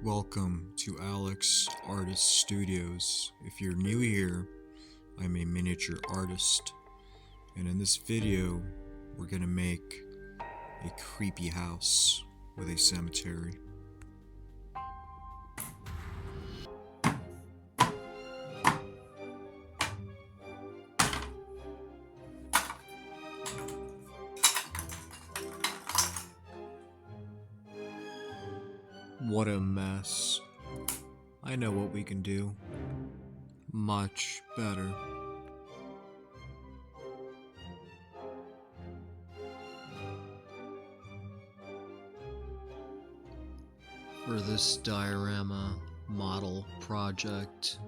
Welcome to Alex Artist Studios. If you're new here, I'm a miniature artist, and in this video, we're gonna make a creepy house with a cemetery. What a mess. I know what we can do. Much better. For this diorama model project,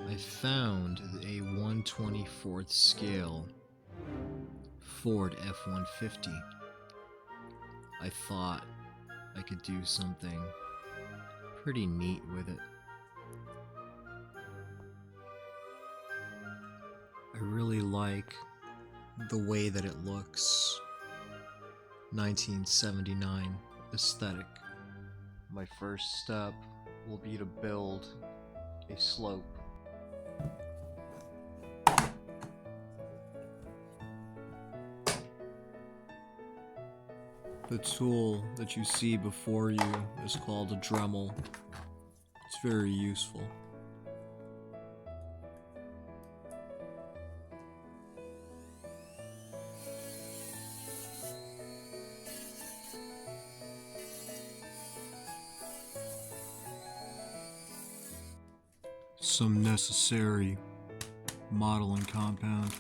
I found a 1/24 scale Ford F-150. I thought I could do something pretty neat with it. I really like the way that it looks. 1979 aesthetic. My first step will be to build a slope. The tool that you see before you is called a Dremel. It's very useful. Some necessary modeling compound.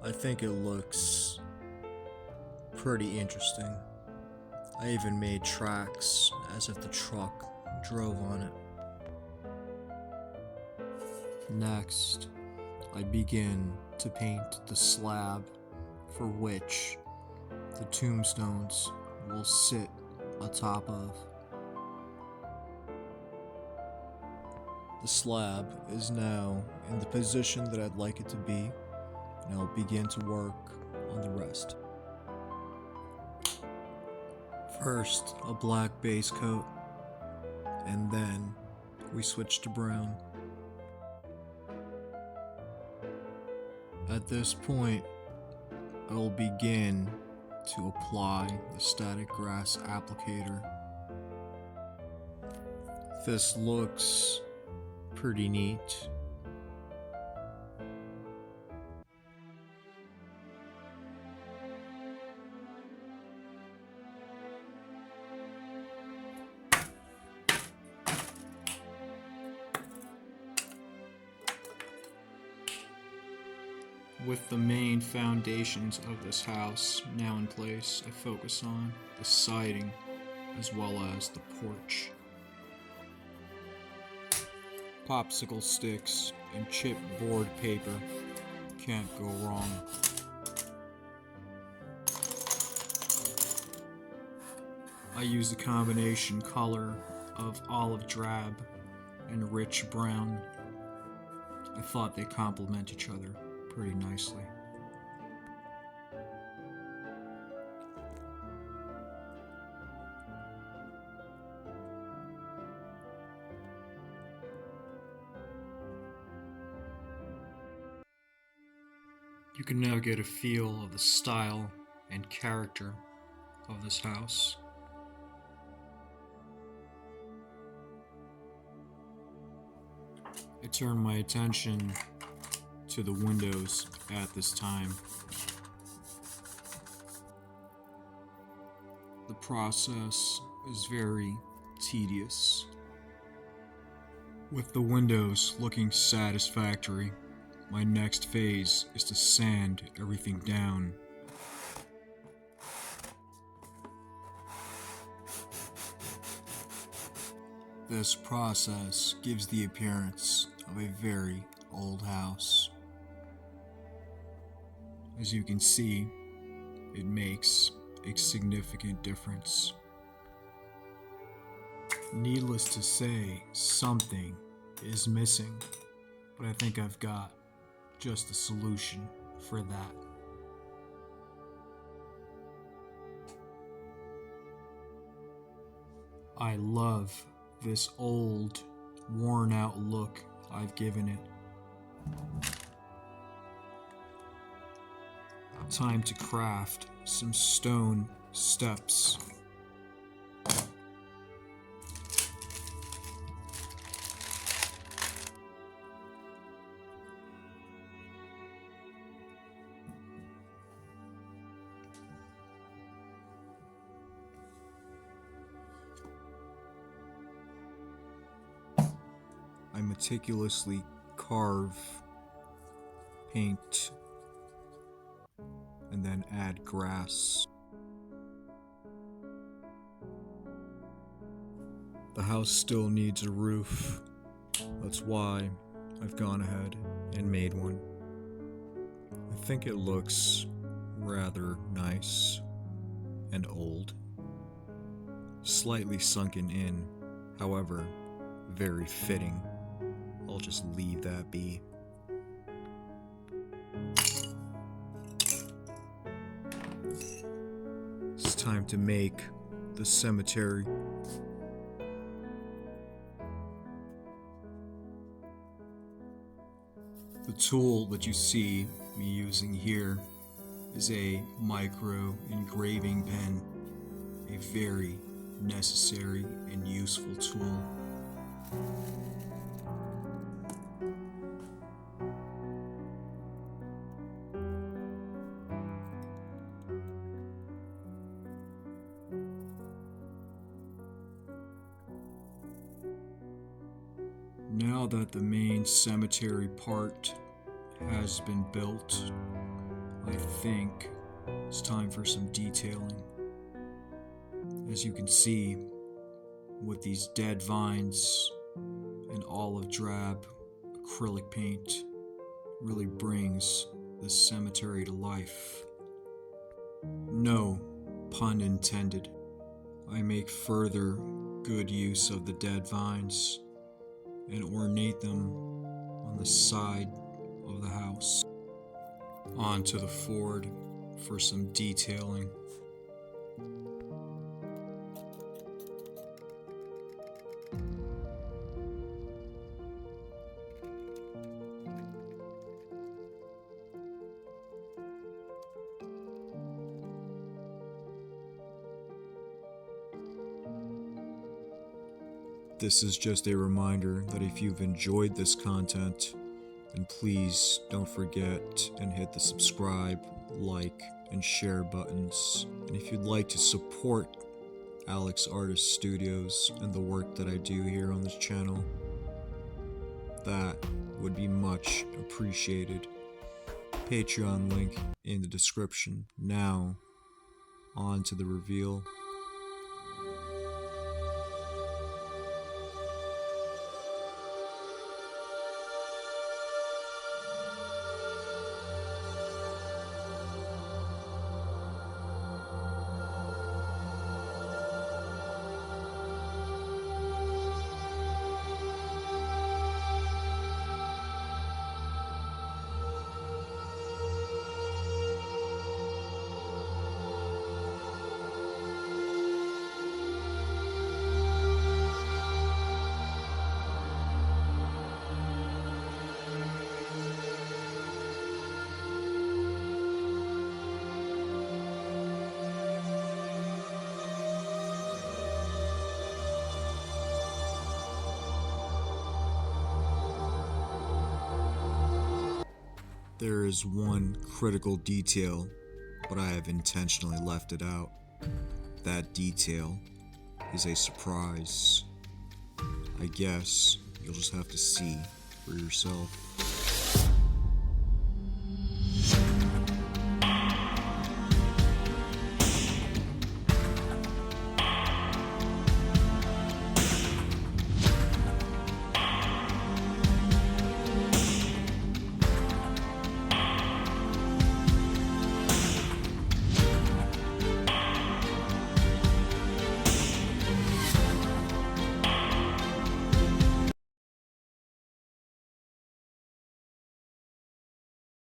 I think it looks pretty interesting. I even made tracks as if the truck drove on it. Next, I begin to paint the slab for which the tombstones will sit atop of. The slab is now in the position that I'd like it to be, and I'll begin to work on the rest. First, a black base coat, and then we switch to brown. At this point, I will begin to apply the static grass applicator. This looks pretty neat. With the main foundations of this house now in place, I focus on the siding as well as the porch. Popsicle sticks and chipboard paper can't go wrong. I use a combination color of olive drab and rich brown. I thought they complement each other pretty nicely. You can now get a feel of the style and character of this house. I turn my attention to the windows at this time. The process is very tedious. With the windows looking satisfactory, My next phase is to sand everything down. This process gives the appearance of a very old house. As you can see, it makes a significant difference. Needless to say, something is missing, but I think I've got just the solution for that. I love this old, worn out look I've given it. Time to craft some stone steps. I meticulously carve, paint, and then add grass. The house still needs a roof. That's why I've gone ahead and made one. I think it looks rather nice and old. Slightly sunken in, however, very fitting. I'll just leave that be. It's time to make the cemetery. The tool that you see me using here is a micro engraving pen, a very necessary and useful tool. Now that the main cemetery part has been built, I think it's time for some detailing. As you can see, with these dead vines and olive drab acrylic paint, really brings this cemetery to life. No pun intended. I make further good use of the dead vines and ornate them on the side of the house. Onto the Ford for some detailing. This is just a reminder that if you've enjoyed this content, then please don't forget and hit the subscribe, like, and share buttons. And if you'd like to support Alex Artist Studios and the work that I do here on this channel, that would be much appreciated. Patreon link in the description. Now, on to the reveal. There is one critical detail, but I have intentionally left it out. That detail is a surprise. I guess you'll just have to see for yourself.